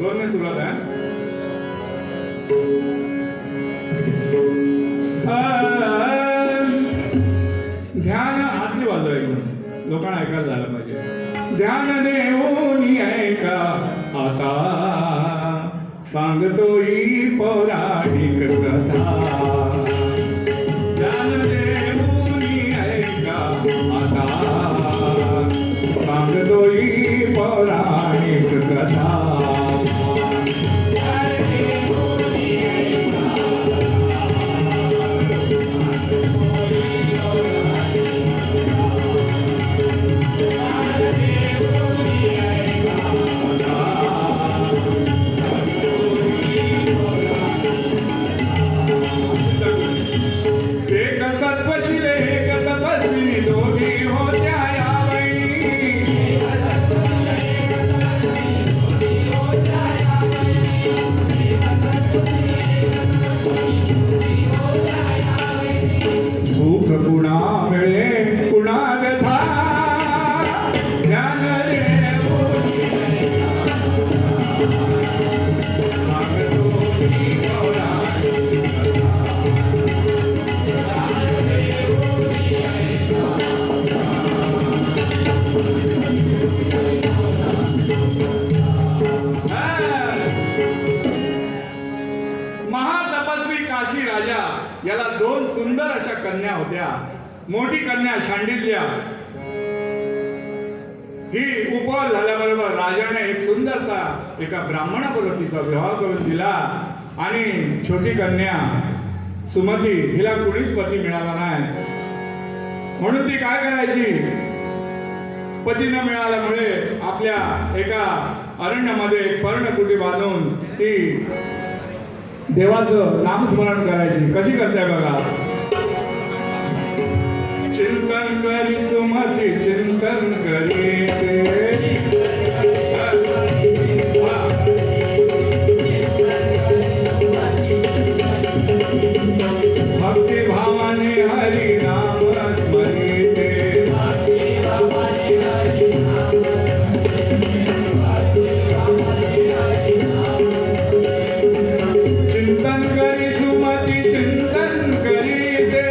दोन ने सुरुवात आहे. ध्यान असली वाजव एकदम लोकांना ऐकायला झालं पाहिजे. ध्यान देऊन ऐका आता सांगतोय पौराणिक कथा. ध्यान देऊन ऐका आता सांगतोय पौराणिक कथा. याला दोन सुंदर अशा कन्या होत्या. मोठी कन्या शांडिल्य ही उपवास झाल्याबरोबर राजाने एक सुंदरसा एका ब्राह्मणाबरोबर तिचा विवाह करून दिला. आणि छोटी कन्या सुमती हिला कुणीच पती मिळाला नाही. म्हणून ती काय करायची, पती न मिळाल्यामुळे आपल्या एका अरण्यामध्ये पर्णकुटी बांधून ती देवाचं नामस्मरण करायची. कशी करताय बघा. चिंतन करी सुमती चिंतन करी भक्ती भावाने हरी नाम स्मरिते. चिंतन करी सुमती चिंतन करीते.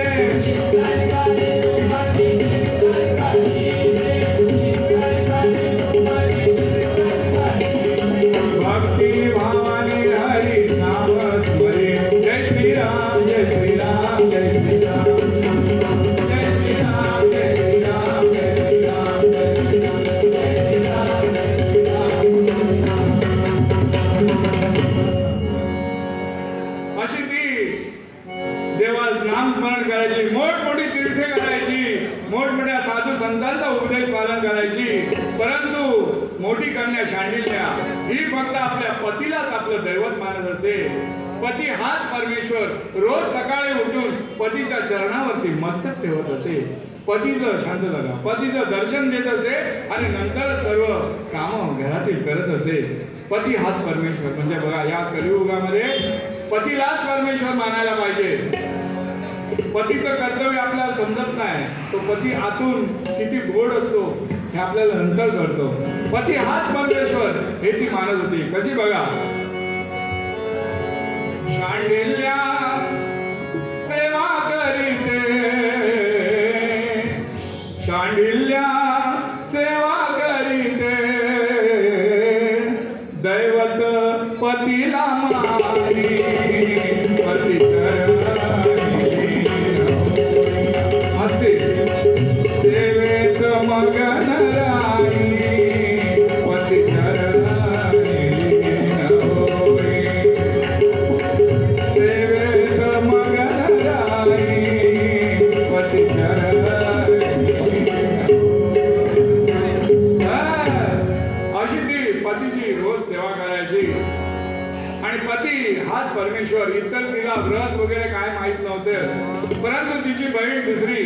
भक्ती भावाने हरी नाम स्मरिते. जय श्रीराम जय श्रीराम जय श्रीराम जय श्रीराम जय श्रीराम जय श्रीराम जय श्रीराम जय श्रीराम. अशी ती देवा नामस्मरण करायची, मोठमोठी तीर्थे करायची, मोठमोठ्या साधू संतांचा उपदेश पालन करायची. परंतु मोठी कन्या शांडिल्य ही फक्त आपल्या पतीलाच आपलं दैवत मानत असे. पती हाच परमेश्वर. रोज सकाळी उठून पतीच्या चरणावरती मस्तक ठेवत असे. पतीचं शांत झालं पतीचं दर्शन देत असे आणि नंतर सर्व काम घरातील करत असे. पती हाच परमेश्वर. म्हणजे बघा, या कलियुगामध्ये पतीलाच परमेश्वर मानायला पाहिजे. पतीचं कर्तव्य आपल्याला समजत नाही. तो पती आतून किती गोड असतो हे आपल्याला नंतर कळतो. पती हाच परमेश्वर हे ती मानत होती. कशी बघा. शांडिल्या सेवा करीते. शांडिल्या सेवा करीते. दैवत पतीला मारी पती असे सेवेत मगन राही पती सेवेत मगन राही पती अशी ती पतीची रोज सेवा करायची. आणि पती हाच परमेश्वर. इतर तिला व्रत वगैरे काय माहित नव्हते. परंतु तिची बहीण दुसरी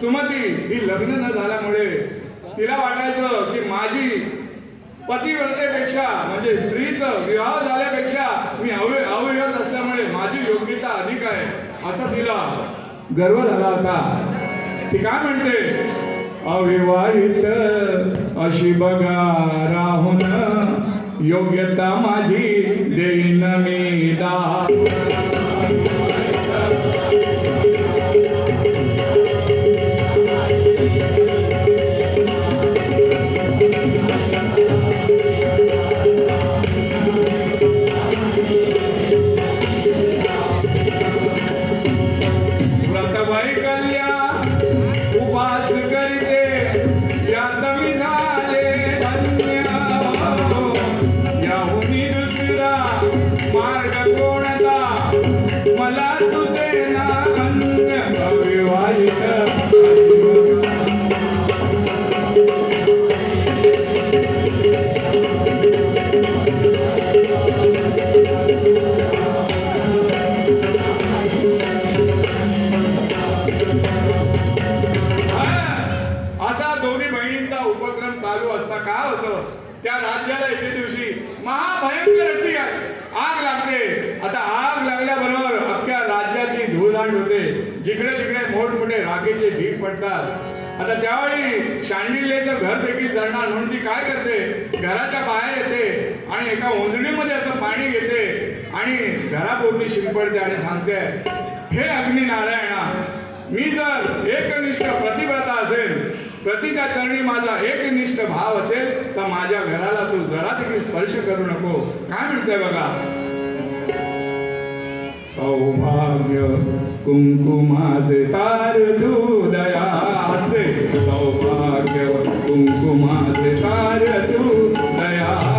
सुमती ही लग्न न झाल्यामुळे तिला वाटायचं की माझी पतिव्रतेपेक्षा म्हणजे स्त्रीचं विवाह झाल्यापेक्षा मी अविवाहित असल्यामुळे माझी योग्यता अधिक आहे असा तिला गर्व झाला होता. ती काय म्हणते, अविवाहित अशी बघा राहून योग्यता माझी देईन मी दान. व्रतबाई कल्या उपास करीते यात मी झाले धन्य. याहुनी दुसरा मार्ग कोणता मला सुचेना अन्य. अविवाहित असा दोन्ही बहिणींचा उपक्रम चालू असता काय होतं, त्या राज्याला एके दिवशी महाभयंकर अशी आग लागते. आता आग लागल्याबरोबर अख्ख्या राज्याची धुळधाण होते. जिकडे तिकडे मोठमोठे राखेचे ढीग पडतात. आता त्यावेळी शांडिल्यचं घर देखील जळणार म्हणून ती काय करते, घराच्या बाहेर येते आणि एका ओंजळीमध्ये असं पाणी घेते आणि घराभोवती शिरपडते आणि सांगते, हे अग्निनारायणा, मी जर एकनिष्ठ प्रतिव्रता असेल, प्रतीच्या चरणी माझा एकनिष्ठ भाव असेल तर माझ्या घराला तू जरा देखील स्पर्श करू नको. काय म्हणते बघा, सौभाग्य कुंकुमाचे तार तू दया असते. सौभाग्य कुंकुमाचे तार तू दयाळा.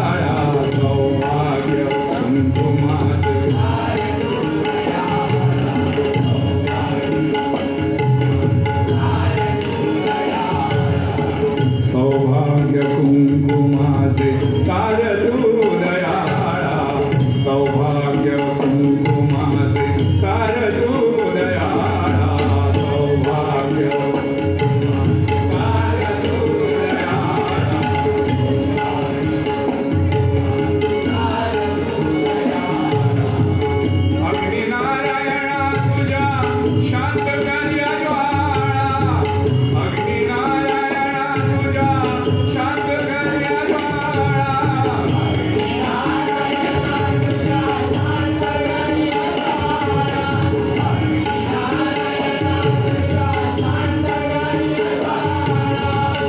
सौभाग्य कुंकुमाचे सौभाग्य कुंकुमाचे तार तू दयाळा. सौभाग्य कुंकुमाचे तार तू दयाळा. सौभाग्य तार तू दयाळा. अग्निनारायणा तुझ्या शांत कार्या ज्वाळा. अग्निनारायणा तुझ्या शांत कार्या ज्वाळा.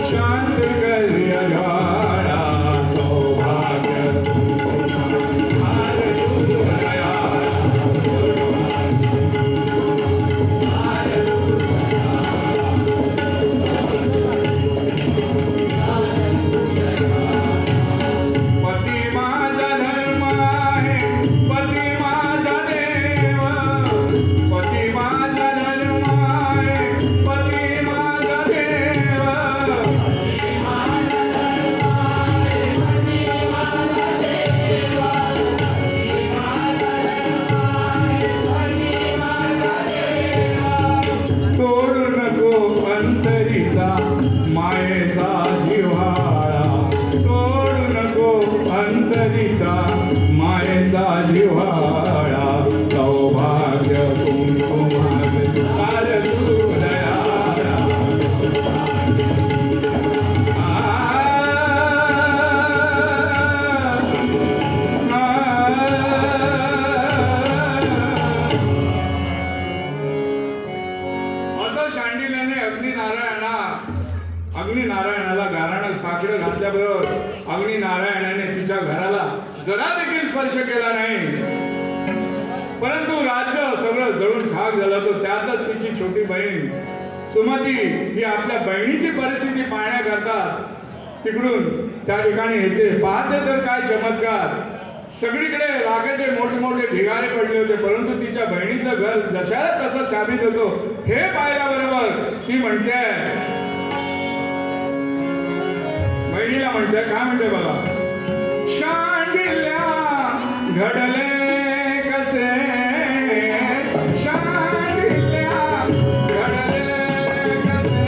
शांत कार्या ज्वाळा. सौभाग्य तार तू दयाळा. पती माझा धर्म आहे, पती माझा देव. पती माझा धर्म आहे, पती माझा देव. तोडू नको अंतरीचा मायेचा जिव्हाळा. तोडू नको अंतरीचा मायेचा जिव्हाळा. सौभाग्य कुंकुमाचे तार तू दयाळा. असं शांडिल्याने अग्निनारायणाला गाराणं साकडं घातल्याबरोबर अग्निनारायणाने तिच्या घराला जरा देखील स्पर्श केला नाही. परंतु राज्य सगळं जळून खाक झालं होतं. त्यातच तिची छोटी बहीण सुमती ही आपल्या बहिणीची परिस्थिती पाहण्याकरता तिकडून त्या ठिकाणी येते. पाहते तर काय चमत्कार, सगळीकडे राखेचे मोठमोठे ढिगारे पडले होते, परंतु तिच्या बहिणीचं घर जशाला तसं शाबीत होतं. हे पाहिल्याबरोबर ती म्हणते, बहिणीला म्हणते, काय म्हणते बघा, शांडिल्या घडले कसे. शांडिल्या घडले कसे.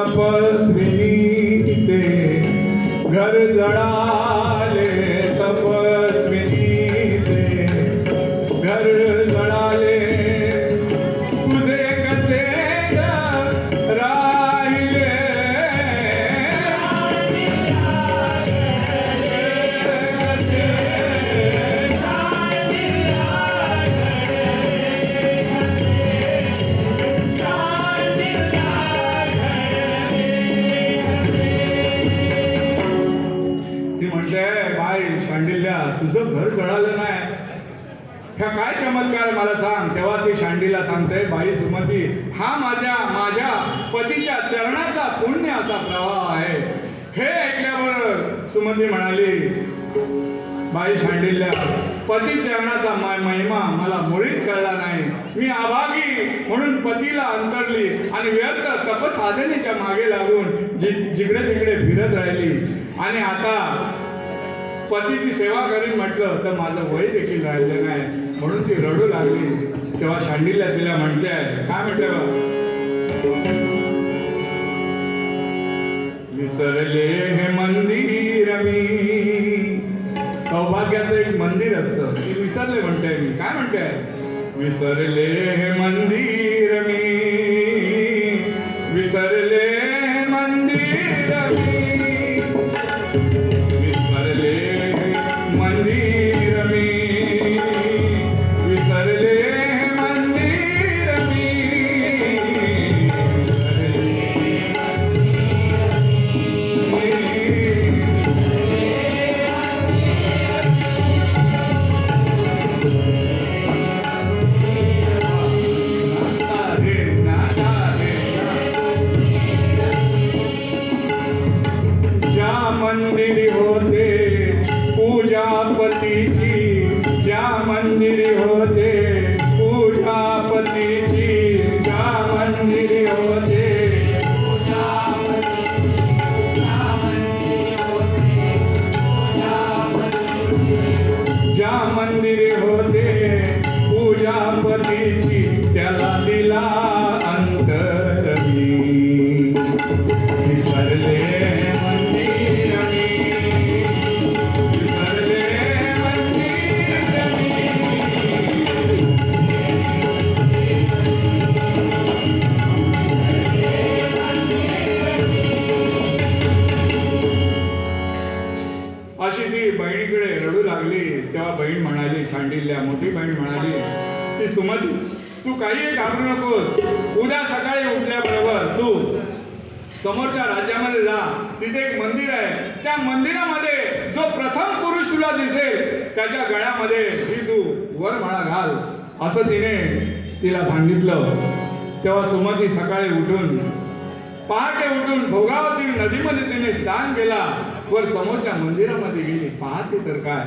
तपस्विनीचे घर जळाले, तपस्विनीचे घर जळाले, तुझे कसे राहिले ती म्हणते, बाई शांडिल्या तुझं घर जळालं नाही, ह्या काय चमत्कार मला सांग. तेव्हा ती शांडीला सांगते, बाई सुमती हा माझ्या पतीच्या चरणाचा पुण्य असा प्रवाह आहे. हे ऐकल्यावर सुमती म्हणाली, बाई शांडिल्या पती चरणाचा महिमा मला मुळीच कळला नाही. मी अभागी म्हणून पतीला अंतरली आणि व्यर्थ तपसाधनेच्या मागे लागून जिकडे तिकडे फिरत राहिली आणि आता पतीची सेवा करीन म्हटलं तर माझं वय देखील राहिलं नाही, म्हणून ती रडू लागली. तेव्हा शांडिल्या तिला म्हणते, काय म्हणते बा, विसरले हे मंदिर मी. सौभाग्याचं एक मंदिर असतं, ती विसरले म्हणते मी. काय म्हणते, विसरले हे मंदिर मी, विसरले मंदिर मी, विसरले मंदिर मी, विसरले मंदिर मी, मंदिरी होते पूजापतीची, ज्या मंदिरी होते पूजापतीची, ज्या मंदिरी होते ज्या मंदिरी होते पूजापतीची, त्याला दिला अंतर मी. विसरले मंदिर मी, विसरले मंदिर मी. अशी ती बहिणीकडे रडू लागली. तेव्हा बहीण म्हणाली, शांडिल्या मोठी बहीण म्हणाली की सुमती तू काही घाबरू नकोस. उद्या सकाळी उठल्याबरोबर तू समोरच्या राज्यामध्ये जा, तिथे एक मंदिर आहे. त्या मंदिरामध्ये जो प्रथम पुरुष तुला दिसेल त्याच्या गळ्यामध्ये ही तू वरमाळा घाल, असं तिने तिला सांगितलं. तेव्हा सुमती सकाळी उठून पहाटे उठून भोगावती नदीमध्ये तिने स्नान केला, वर समोरच्या मंदिरामध्ये गेली. पाहते तर काय,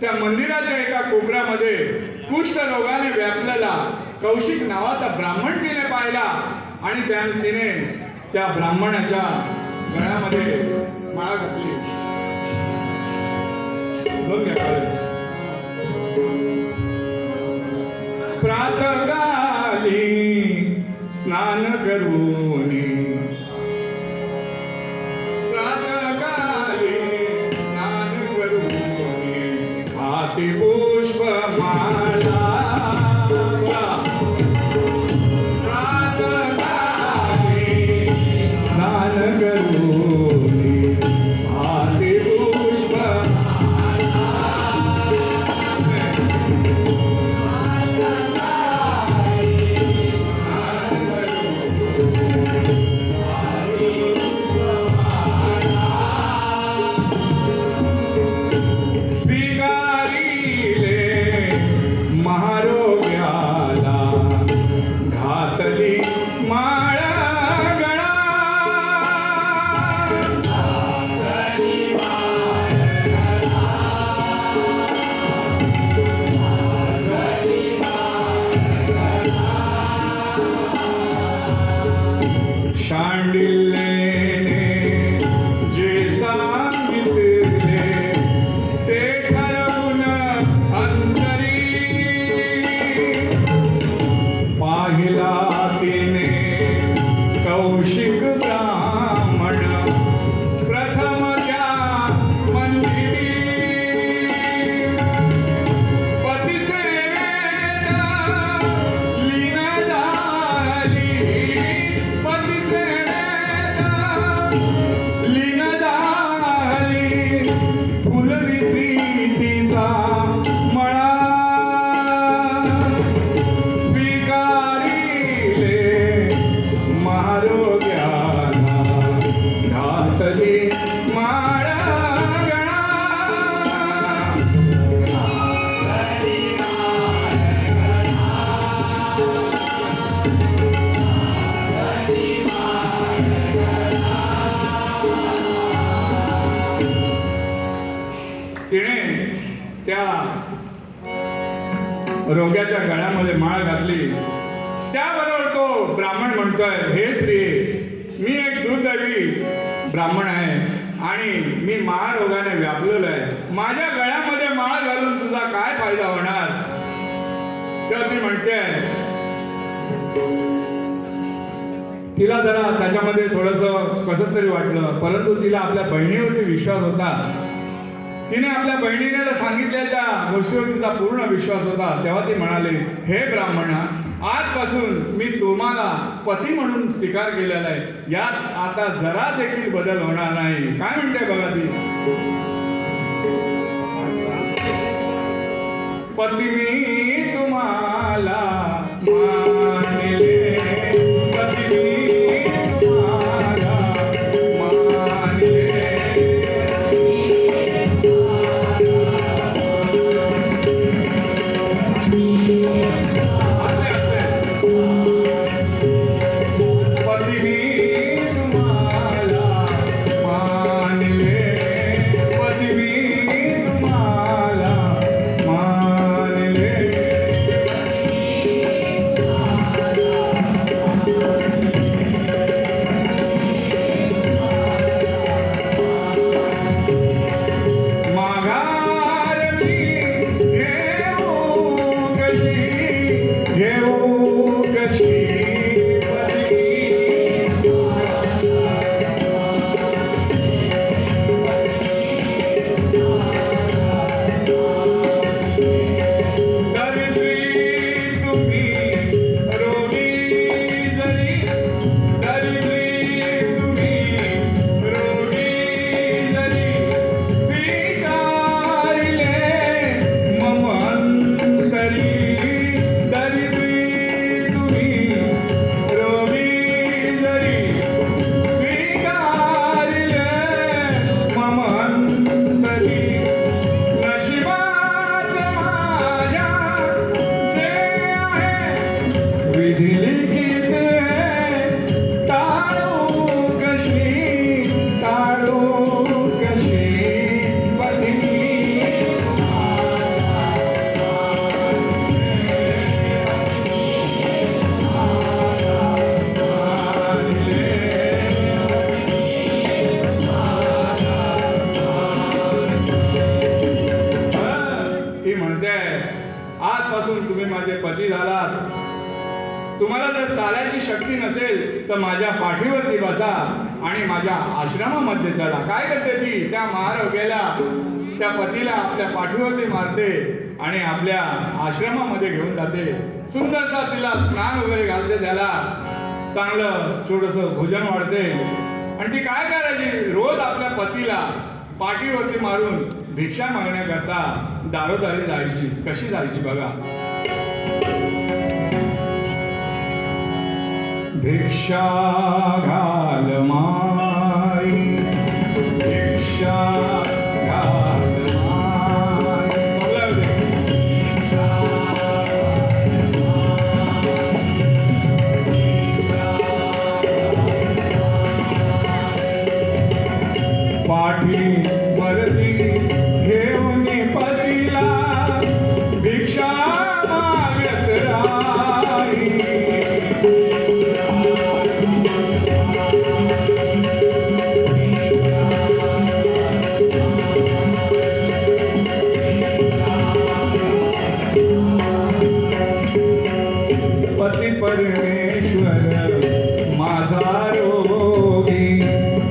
त्या मंदिराच्या एका कोपऱ्यामध्ये कुष्ठरोगाने व्यापलेला कौशिक नावाचा ब्राह्मण तिने पाहिला आणि तिने त्या ब्राह्मणाच्या गळ्यामध्ये माळा घातली. प्रातःकाली स्नान करून, प्रातःकाली स्नान करून हाती पुष्प माळा, स्नान करून हाती पुष्प स्वीकारिले महारोग्याला घातली माळ गळा, शांडिल्येने जे सांगितले ते ठरवून अंतरी पाहिला तिने कौशिक ब्राह्मण. रोग्याच्या गळ्यामध्ये माळ घातली. त्याबरोबर तो ब्राह्मण म्हणतोय, हे स्त्री, मी एक दुर्दैवी ब्राह्मण आहे आणि मी महारोगाने व्यापलेलो आहे. माझ्या गळ्यामध्ये माळ घालून तुझा काय फायदा होणार? तेव्हा ती म्हणते, तिला जरा त्याच्यामध्ये थोडंसं कसं तरी वाटलं, परंतु तिला आपल्या बहिणीवरती विश्वास होता. तिने आपल्या बहिणीने सांगितलेल्या गोष्टीवर तिचा पूर्ण विश्वास होता. तेव्हा ती म्हणाली, हे ब्राह्मणा, आजपासून मी तुम्हाला पती म्हणून स्वीकार केलेला आहे. यात आता जरा देखील बदल होणार नाही. काय म्हणते बघा ती, पती मी तुम्हाला मानले, पती मी तुम्हाला मानले. आजपासून तुम्ही माझे पती झालात. तुम्हाला जर चालायची शक्ती नसेल तर माझ्या पाठीवरती बसा आणि माझ्या आश्रमामध्ये चला. काय करते ती, त्या महारोग्याला, त्या पतीला आपल्या पाठीवरती मारते आणि आपल्या आश्रमामध्ये घेऊन जाते. सुंदरसा तिला स्नान वगैरे घालते, त्याला चांगलं थोडंसं भोजन वाढते. आणि ती काय करायची, रोज आपल्या पतीला पाठीवरती मारून भिक्षा मागण्याकरता दारोदारी जायची. कशी जायची बघा, भिक्षा घाल माई, भिक्षा घाल माई. पाठी वरती घेऊन पतीला भिक्षा मागत राही. पती परमेश्वर माझा रोगी,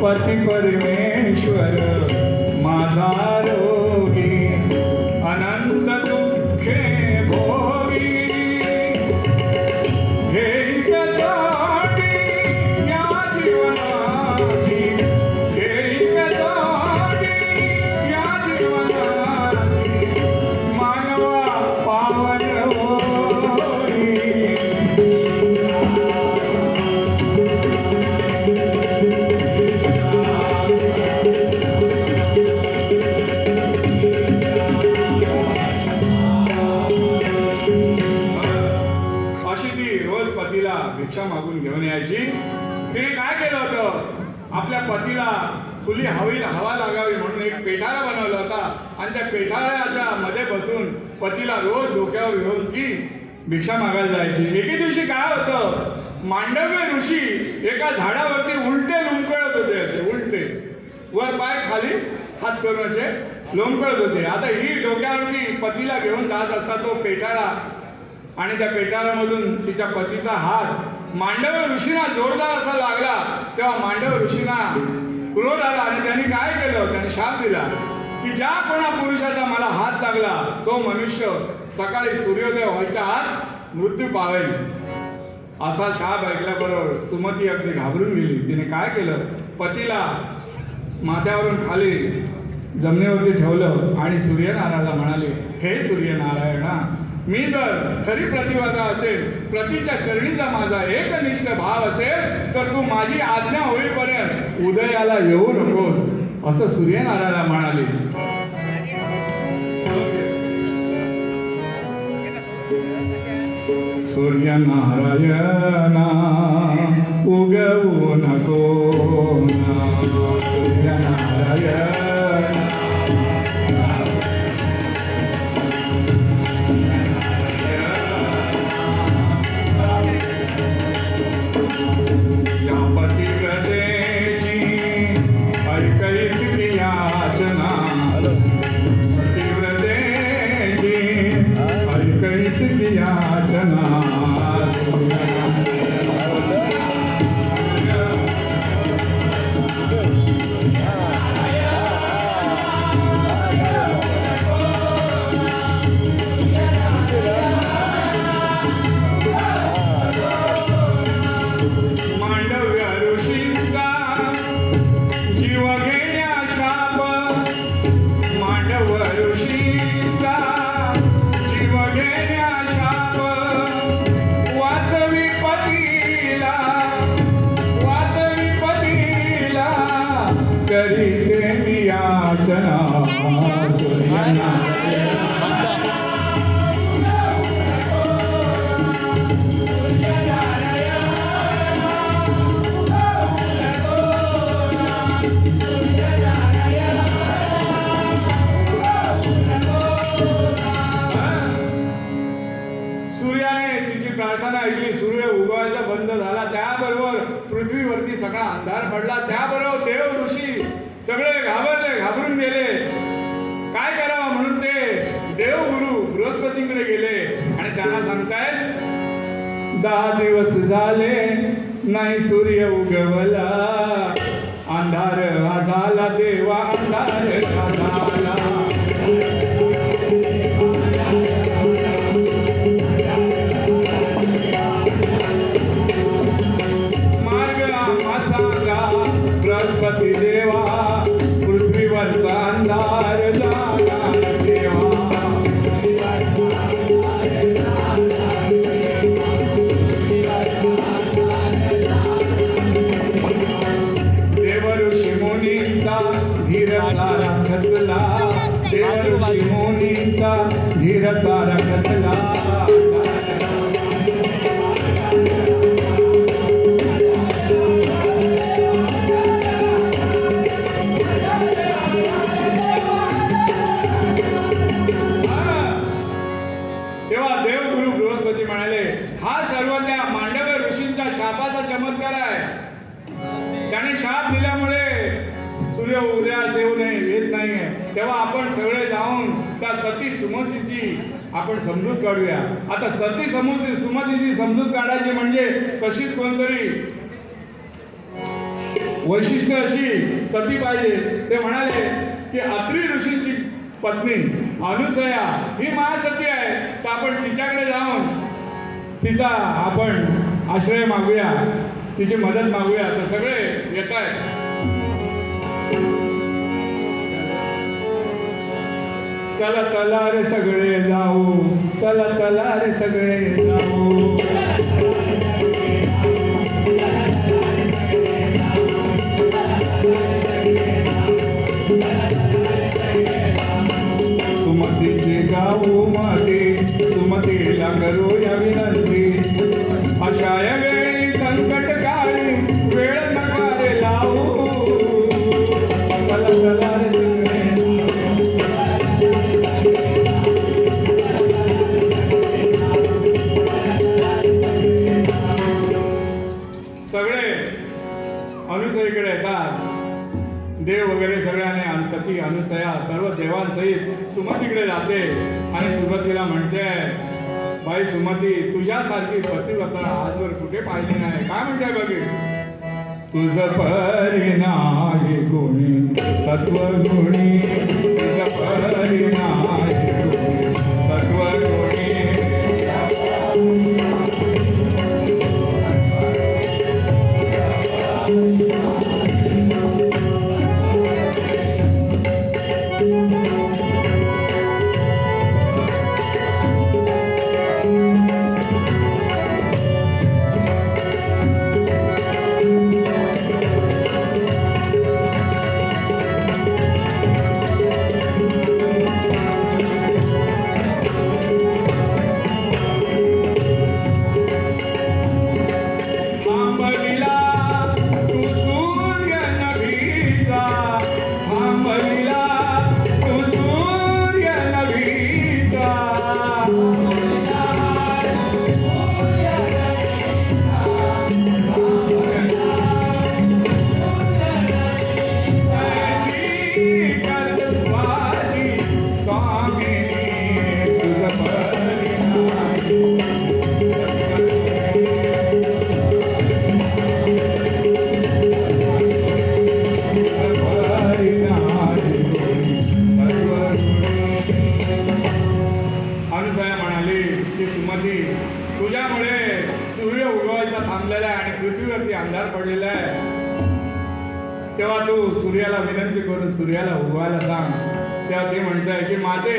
पती परमेश्वर माझा रोगी, अनंत दुःखे भोगी. हे कशाटी या जीवनाची, हे कशाटी या जीवनाची, मानवा पावन होई. भिक्षा मागून घेऊन यायची. तिने काय केलं होतं, आपल्या पतीला खुली हवा लागावी म्हणून एक पेठारा बनवला होता आणि त्या पेठाऱ्याच्या मध्ये बसून पतीला रोज डोक्यावर घेऊन ती भिक्षा मागायला जायची. एके दिवशी काय होतं, मांडव्य ऋषी एका झाडावरती उलटे लोंबकळत होते, असे उलटे वर पाय खाली हात करून असे लोंबकळत होते. आता ही डोक्यावरती पतीला घेऊन जात असता तो पेठारा आणि त्या पेठारामधून तिच्या पतीचा हात मांडव्य ऋषींना जोरदार असा लागला. तेव्हा मांडव्य ऋषींना क्रोध आला आणि त्यांनी काय केलं, त्यांनी शाप दिला की ज्या कोणा पुरुषाचा मला हात लागला तो मनुष्य सकाळी सूर्योदय व्हायच्या आत मृत्यू पावेल. असा शाप ऐकल्याबरोबर सुमती अगदी घाबरून गेली. तिने काय केलं, पतीला माथ्यावरून खाली जमिनीवरती ठेवलं आणि सूर्यनारायणाला म्हणाले, हे सूर्यनारायणा, मी जर खरी प्रतिभाता असेल, प्रतीच्या चरणीचा माझा एकनिष्ठ भाव असेल तर तू माझी आज्ञा होईपर्यंत उदयाला येऊ नकोस, असं सूर्यनारायणाला म्हणाले. सूर्यनारायणा उगवू नको ना, सूर्यनारायण पृथ्वीवरती सगळा अंधार पडला. त्याबरोबर देव ऋषी सगळे घाबरून गेले. काय करावं म्हणून ते देवगुरु बृहस्पतीकडे गेले आणि त्यांना सांगतायत, 10 दिवस झाले नाही सूर्य उगवला, अंधार हा झाला देवा, अंधार हा झाला. बृहस्पती देवा, पृथ्वीवरचा अंधार झाला देवा. देव ऋषी मुनींचा धीर सारा खचला, देव ऋषी मुनींचा धीर सारा खचला. चमत्कार आहे. त्याने शाप दिल्यामुळे सूर्य उदयास येऊ नये येत नाहीये. तेव्हा आपण सगळे जाऊन त्या सती सुमतीची आपण समजूत काढूया. आता सती सुमतीची समजूत काढायची म्हणजे कशीच कोणतरी वैशिष्ट्य अशी सती पाहिजे. ते म्हणाले की अत्रि ऋषींची पत्नी अनुसया ही महासती आहे, तर आपण तिच्याकडे जाऊन तिचा आपण आश्रय मागूया, तिची मदत मागूया. तर सगळे येत आहेत. चला चला रे सगळे जाऊ, चला चला रे सगळे जाऊ. सुमतीचे गाऊ मध्ये सुमतीला करूया विनंती. अशा वेळी संकट काळी वेळ नका रे लावू. पुढे अनुसयेकडे येतात. देव वगैरे सगळ्यांनी सती अनुसया सर्व देवांसहित सुमतीकडे जाते आणि सुमतीला म्हणते, बाई सुमती, तुझ्यासारखी पतिव्रता आजवर कुठे पाहिली नाही. काय म्हणते बघे, तुझ परी नाही गुणी सत्व गुणी, तुझ परी नाही गुणी सत्व गुणी. तुझ्यामुळे सूर्य उगवायचा थांबलेला आहे आणि पृथ्वीवरती अंधार पडलेला आहे. तेव्हा तू सूर्याला विनंती करून सूर्याला उगवायला सांग. तेव्हा ते म्हणताय की माते,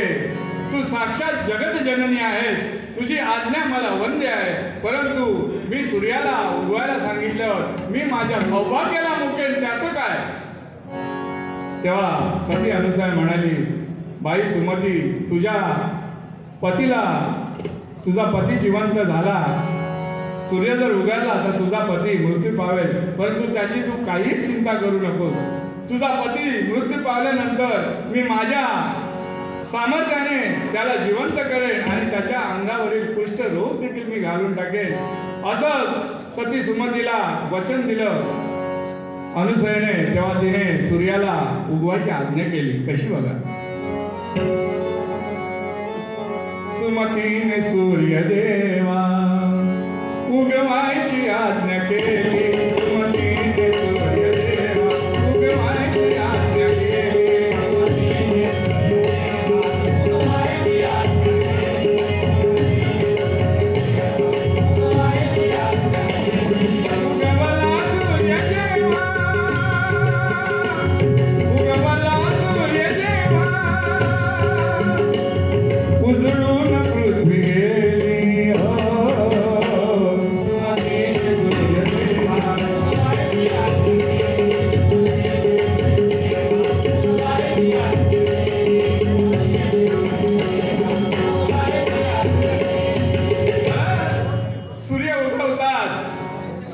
तू साक्षात जगत जननी आहेस, तुझी आज्ञा मला वंद्य आहे. परंतु मी सूर्याला उगवायला सांगितल्यावर मी माझ्या सौभाग्याला मुकेल, त्याचं काय. तेव्हा सती अनुसया म्हणाली, बाई सुमती, तुझा पती जिवंत झाला, सूर्य जर उगवला तर तुझा पती मृत्यू पावेल. परंतु त्याची तू काही चिंता करू नकोस. तुझा पती मृत्यू पावल्यानंतर मी माझ्या सामर्थ्याने त्याला जिवंत करेन आणि त्याच्या अंगावरील कुष्ठ रोग देखील मी घालून टाकेन. असं सती सुमतीला वचन दिलं अनुसयेने. तेव्हा तिने सूर्याला उगवायची आज्ञा केली. कशी बघा, सुमतीने सूर्यदेवा उगवायची आज्ञा केली. सुमतीने सूर्यदेवा उगवायची आज्ञा केली.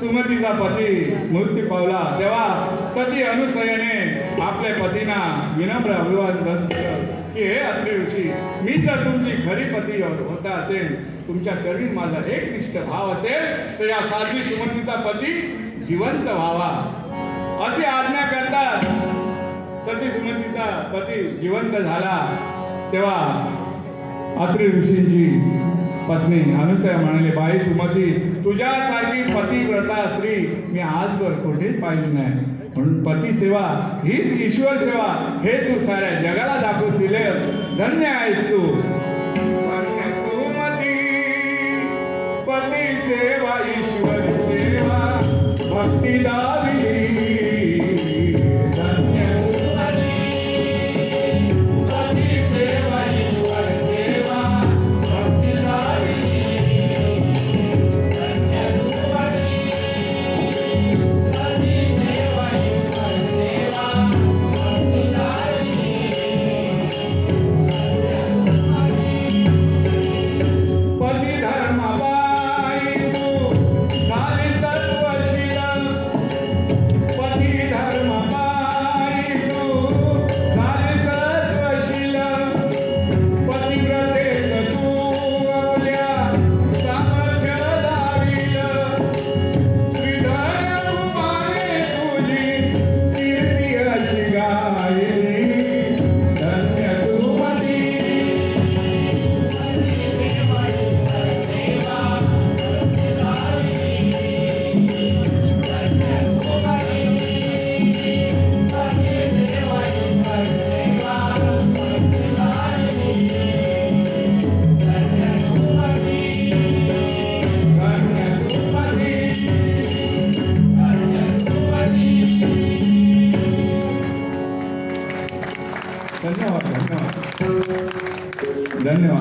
सुमतीचा पती मृत्यू पावला. तेव्हा सती अनुसयेने आपल्या पतींना विनम्र अभिवादन केलं की हे अत्रि ऋषी, मी जर तुमची खरी पती होता असेल, तुमच्या चरणी माझा एकनिष्ठ भाव असेल तर या साध्वी सुमतीचा पती जिवंत व्हावा अशी आज्ञा करतात. सती सुमतीचा पती जिवंत झाला. तेव्हा अत्रि ऋषींची पत्नी अनुसया म्हणाले, बाई सुमती, तुझ्यासारखी पतिव्रता स्त्री मी आजवर कुठेच पाहिली नाही. म्हणून पती सेवा हीच ईश्वर सेवा हे तू साऱ्या जगाला दाखवून दिले. धन्य आहेस तू. सुमती, पती सेवा ईश्वर सेवा भक्ती दावी. धन्यवाद धन्यवाद धन्यवाद